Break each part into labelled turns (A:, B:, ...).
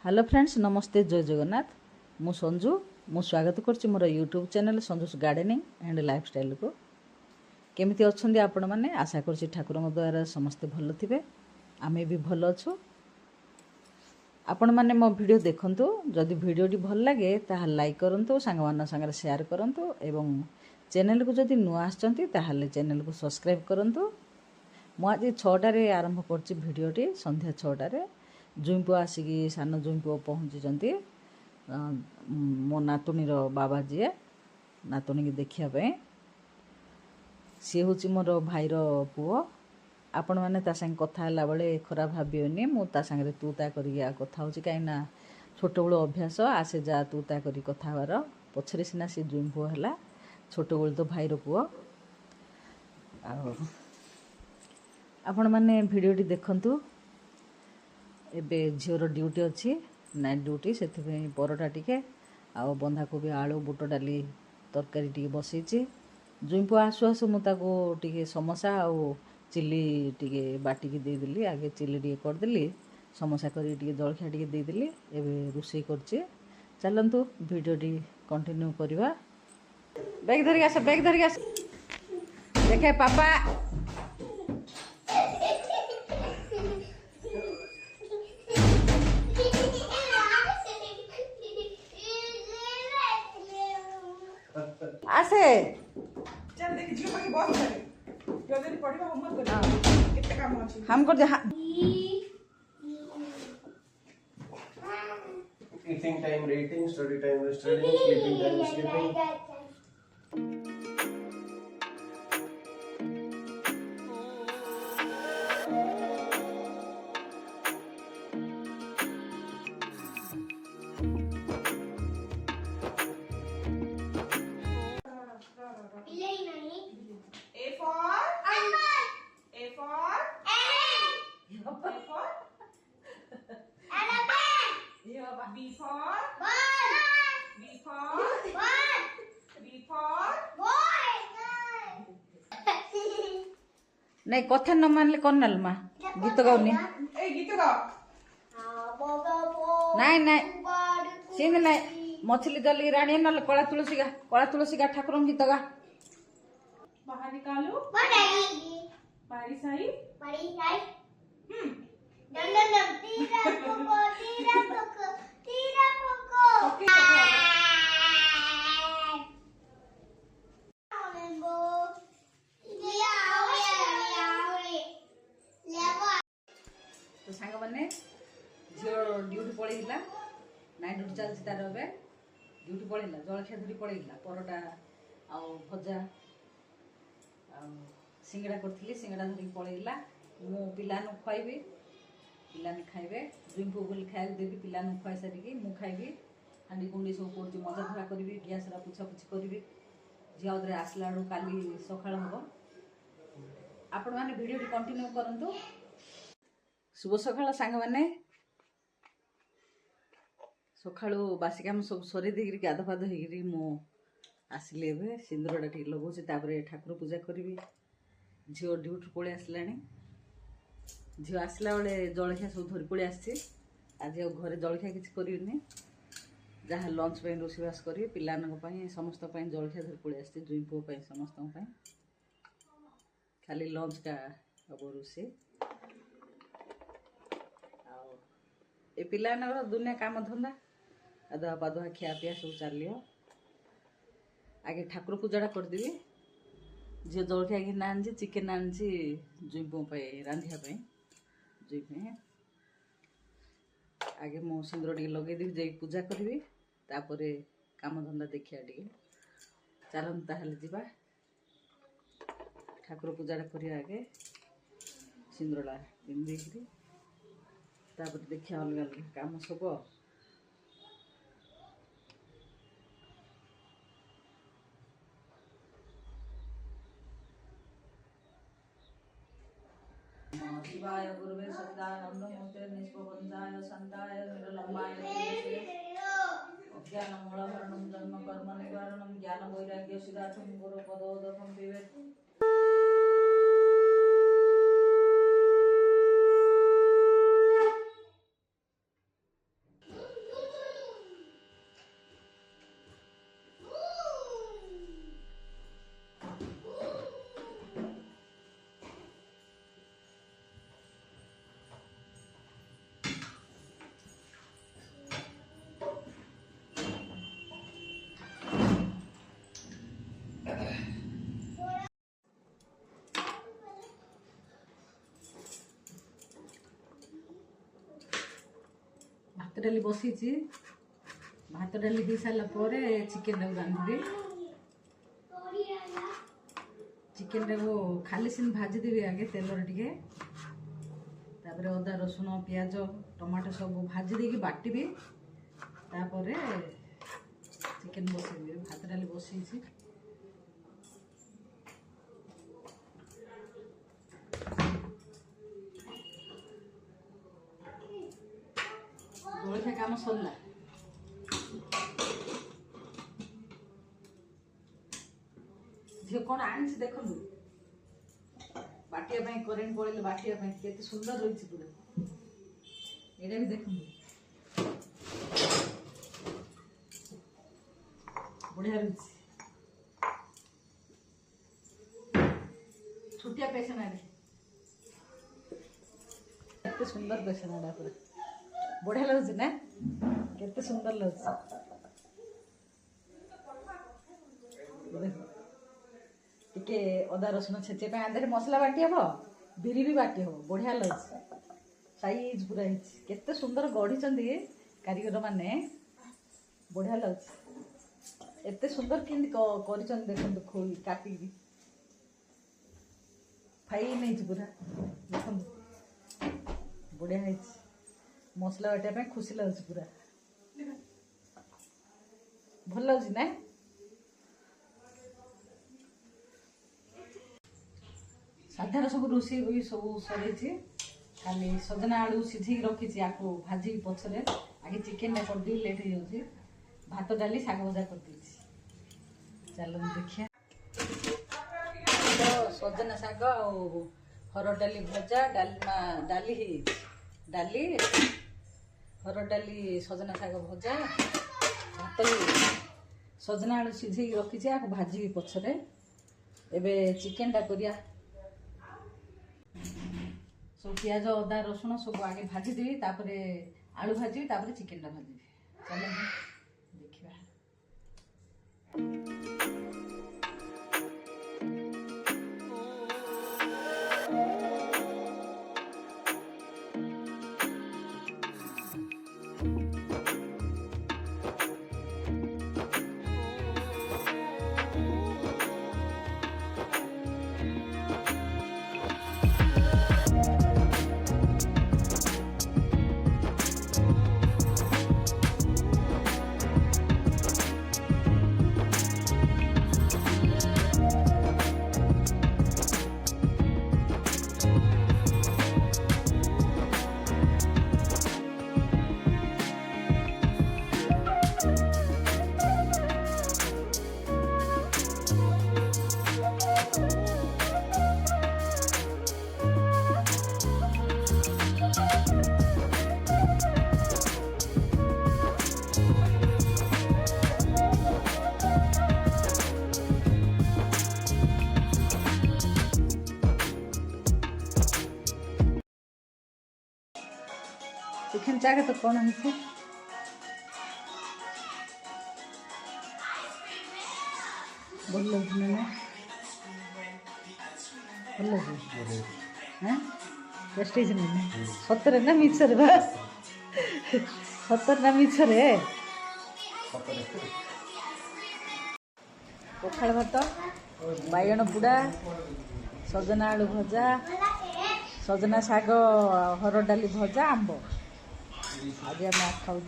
A: Hello friends, नमस्ते, जय जगन्नाथ। मु संजू मु स्वागत करछि मोर YouTube channel Sanju's gardening and lifestyle को। केमिति अछंदी आपण माने? आशा करछि ठाकुरଙ୍କ द्वारा समस्त भलो थिबे, आमे भी भलो अछु। आपण माने मो वीडियो देखंतु, जदि वीडियोटी भल लागे ताहा लाइक करंतु, संग मान संग शेयर करंतु एवं चैनल को जदि नुआ आछंती ताहाले चैनल को सब्सक्राइब करंतु। मु आज 6टा रे आरंभ करछि वीडियोटी, संध्या 6टा रे। जुईपुआ आसिकी सान जुईपुआ पहुँची मो नातुणीर बाबा जी नातुणी की देखा सी हूँ मोर भाईर पुओ। आपण मैंने संगे कथा है बेले खराब भावियोनी, मुझे सांगे तू ता कर कथा हूँ कहीं छोट बड़ अभ्यास आसे जा तू ता कर कथा हबार पछरे सीना सी जुई पुओ है छोट बड़ तो भाईर पुओ। आपण मैंने भिडियोटी देखंतु। एबे झीवर ड्यूटी अच्छी नाइट ड्यूटी, से परोटा टिके आउ बंधाकोबी आलू बुट डाली तरकारी टिके बसईची। जुईपुआ आसु आसु मुझे समोसा आउ चिली टिके बाटिकी देदेली। आगे चिली टिके करदेली, समोसा करी टिके जलखिया टिके देदेली। एबे रोषेई करछि, चलंतु वीडियोटी कंटिन्यू करवा। बैग धरिक आस, बैग धरिक आस, देखे पापा। आसे
B: चल देख जियो बाकी बहुत सारे जल्दी पढ़िबा होमवर्क कर कितने काम अछि
A: हम कर दे।
C: Eating time eating, study time studying, sleeping time sleeping.
B: A for apple. A for apple. A for elephant. B for ball. B for ball. B for boy.
A: नहीं कथा न मानले कौन नाल मा गीत गाउनी?
B: ए गीत गा।
A: नहीं नहीं सीन नहीं मछली जली रानी न कला तुलसी गा ठाकुर गीत गा।
B: बाहर निकालो बारी साई
D: डम डम डम तीरा कोको
B: ओके
A: तो सांग माने झील ड्यूटी पड़ेगा, नाइट ड्यूटी चलती तार ड्यूटी पड़ेगा, जलखिया धरी पड़ेगा परोटा आउ भजा सिंगड़ा करी, सिंगड़ा धरिक पड़ेगा। मु पिलान खुआबी, पिलाने खाइबे, जुईपुओ बोली खाइबा देवी, पिलान खुआई सारिकी मु खाइबी। हांडी कुंडी सब पड़ी मजा धुआ करी, गैस पुछापुछि करी। झील अदरे आसला बेलू काली सकाळ हम। आपण मैंने वीडियो कंटिन्यू करंतु। शुभ सकाळ सांग मैंने। सकाळू बासी काम सब सरी देकरी गाध पाध होकरी मु आसिली। एबे सिंदूरटा ठीक लगौछि, तापरे ठाकुर पूजा करी। झील ड्यूटी पड़े आसला। झील आसला बेले जलखिया सब धरी पड़े आसी। आज घरे जलखिया किसी करनी, जहाँ लंच पे रोषेईबास करी पिलान समस्त जलखिया धरी पड़े आसी। जुईपुओ समस्त खाली लंच का हम रोषे। ए पिलान दुनिया काम धंदा गाधुआ पाधुआ खिया पिया सब चलियो। आगे ठाकुर पूजाटा करदेवी। झील जलखिया कि आनी चिकेन आनी जुईपुओ रांधिया जुई। आगे मो सिंदूर टे लगेदेवी, जा पूजा करी, तापरे काम धंदा देखिया टे। चलत ताहले जीवा ठाकुर पूजाटा करिया। आगे सिंदूरटा पिंधि तापर देखिया अलग अलग काम सब। शिवाय गुरुवे सच्चिदानंद मूर्ते निष्पवंताय संताय निरलंबाय ज्ञान मूलहरणं जन्म कर्म निवारणं ज्ञान वैराग्य सिद्धार्थं गुरु पदोदकं पिबेत्। ଡାଲି ବସିଛି। ଭାତ ଡାଲି ହେଇସାରିଲା ପରେ ଚିକେନଟାକୁ ରାନ୍ଧିବି। ଚିକେନଟାକୁ ଖାଲି ସେମିତି ଭାଜିଦେବି ଆଗେ ତେଲରେ ଟିକେ, ତାପରେ ଅଦା ରସୁଣ ପିଆଜ ଟମାଟୋ ସବୁ ଭାଜି ଦେଇକି ବାଟିବି, ତାପରେ ଚିକେନ ବସେଇବି। ଭାତ ଡାଲି ବସେଇଛି। ଜଳଖିଆ କାମ ସରିଲା। ଝିଅ କ'ଣ ଆଣିଛି ଦେଖନ୍ତୁ, ବାଟିବା ପାଇଁ କରେଣ୍ଟ ପଳେଇଲେ ବାଟିବା ପାଇଁ କେତେ ସୁନ୍ଦର ରହିଛି ପୁରା। ଏଇଟା ବି ଦେଖନ୍ତୁ ବଢିଆ ରହିଛି। ଛୋଟିଆ ପେସଣାରେ କେତେ ସୁନ୍ଦର ପେସଣାଟା ପୁରା ବଢିଆ ଲାଗୁଛି ନା, କେତେ ସୁନ୍ଦର ଲାଗୁଛି। ଟିକେ ଅଦା ରସୁଣ ଛେଚିବା ପାଇଁ ଆଦେହରେ ମସଲା ବାଟି ହବ, ବିରି ବି ବାଟି ହବ, ବଢିଆ ଲାଗୁଛି। ସାଇଜ ପୁରା ହେଇଛି, କେତେ ସୁନ୍ଦର ଗଢିଛନ୍ତି କାରିଗର ମାନେ, ବଢିଆ ଲାଗୁଛି। ଏତେ ସୁନ୍ଦର କେମିତି କରିଛନ୍ତି ଦେଖନ୍ତୁ, ଖୋଳି କାଟିକି ଫାଇନ୍ ହେଇଛି ପୁରା ଦେଖନ୍ତୁ, ବଢିଆ ହେଇଛି। ମସଲା ବାଟିବା ପାଇଁ ଖୁସି ଲାଗୁଛି, ପୁରା ଭଲ ଲାଗୁଛି ନା। ସାଧାର ସବୁ ରୋଷେଇ ବି ସବୁ ସରେଇଛି, ଖାଲି ସଜନା ଆଳୁ ସିଝେଇକି ରଖିଛି, ଆକୁ ଭାଜିକି ପଛରେ ଆଗେ ଚିକେନଟା କରିଦେବି, ଲେଟ୍ ହେଇଯାଉଛି। ଭାତ ଡାଲି ଶାଗ ଭଜା କରିଦେଇଛି। ଚାଲନ୍ତୁ ଦେଖିବା। ତ ସଜନା ଶାଗ ଆଉ ହରଡ଼ ଡାଲି ଭଜା, ଡାଲି ହେଇଯାଇଛି। ଡାଲି, ହରଡ଼ ଡାଲି, ସଜନା ଶାଗ ଭଜା, ଭାତ ହେଇଯାଇଛି। ସଜନା ଆଳୁ ସିଝେଇକି ରଖିଛି, ଆକୁ ଭାଜିବି ପଛରେ। ଏବେ ଚିକେନଟା କରିବା। ସବୁ ପିଆଜ ଅଦା ରସୁଣ ସବୁ ଆଗେ ଭାଜିଦେବି, ତାପରେ ଆଳୁ ଭାଜିବି, ତାପରେ ଚିକେନଟା ଭାଜିବି। ଚାଲନ୍ତୁ ଦେଖିବା। चिकेन चाहे तो कौन है बोल ना बोल हाँ प्रेस्टीज नहीं सतर ना मिछर सतर ना मिछर पखाड़ भात बैगण पुड़ा सजना आलू भजा सजना शाग हरड़ डाली भजा आंब आज आम खाऊ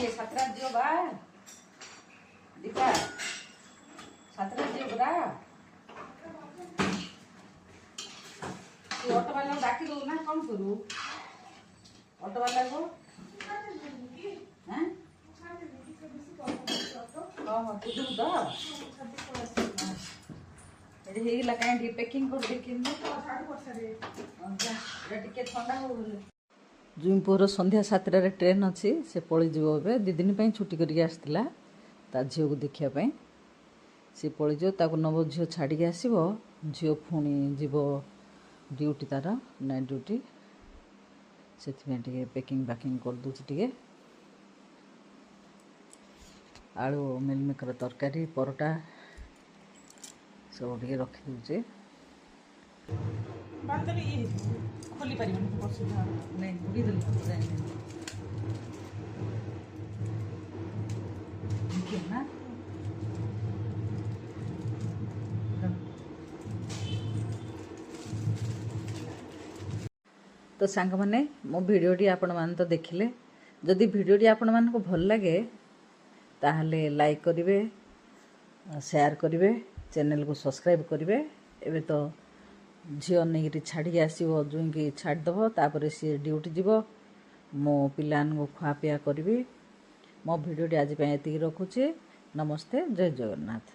A: ये सतरा दियो बा दीपा सतरा दियो बरा ऑटो वाला डाकी दो ना कौन करू ऑटो वाला को हैं हां तुझे तो एडी हेला कांडी पैकिंग कर दे कि टिके ठंडा हो जुईपुर संध्या 7टार ट्रेन अच्छी से पलि जीव ए 2 दिन छुट्टी करके आसला ता झील को देखापी सी पलि ताको नब झील छाड़ी आसो झील पुणी जीव ड्यूटी तार नाइट ड्यूटी से पैकिंग पैकिंग कर दूसरी आलू मिलमेकर तरकारी परोटा सब रखी दूचे
B: ବାନ୍ଧିଦେଲେ ଇଏ ହେଇଯିବ ଖୋଲି ପାରିବନି ଅସୁବିଧା ହବ।
A: ନାଇଁ ବୁଡ଼ି ଦେଲି ନା ତ ସାଙ୍ଗମାନେ ମୋ ଭିଡ଼ିଓଟି ଆପଣମାନେ ତ ଦେଖିଲେ। ଯଦି ଭିଡ଼ିଓଟି ଆପଣମାନଙ୍କୁ ଭଲ ଲାଗେ ତାହେଲେ ଲାଇକ୍ କରିବେ, ସେୟାର କରିବେ, ଚ୍ୟାନେଲକୁ ସବସ୍କ୍ରାଇବ୍ କରିବେ। ଏବେ ତ ଝିଅ ନେଇକିରି ଛାଡ଼ିକି ଆସିବ, ଜୁଇଁକି ଛାଡ଼ିଦେବ, ତାପରେ ସିଏ ଡ୍ୟୁଟି ଯିବ। ମୋ ପିଲାମାନଙ୍କୁ ଖୁଆପିଆ କରିବି। ମୋ ଭିଡ଼ିଓଟି ଆଜି ପାଇଁ ଏତିକି ରଖୁଛି। ନମସ୍ତେ, ଜୟ ଜଗନ୍ନାଥ।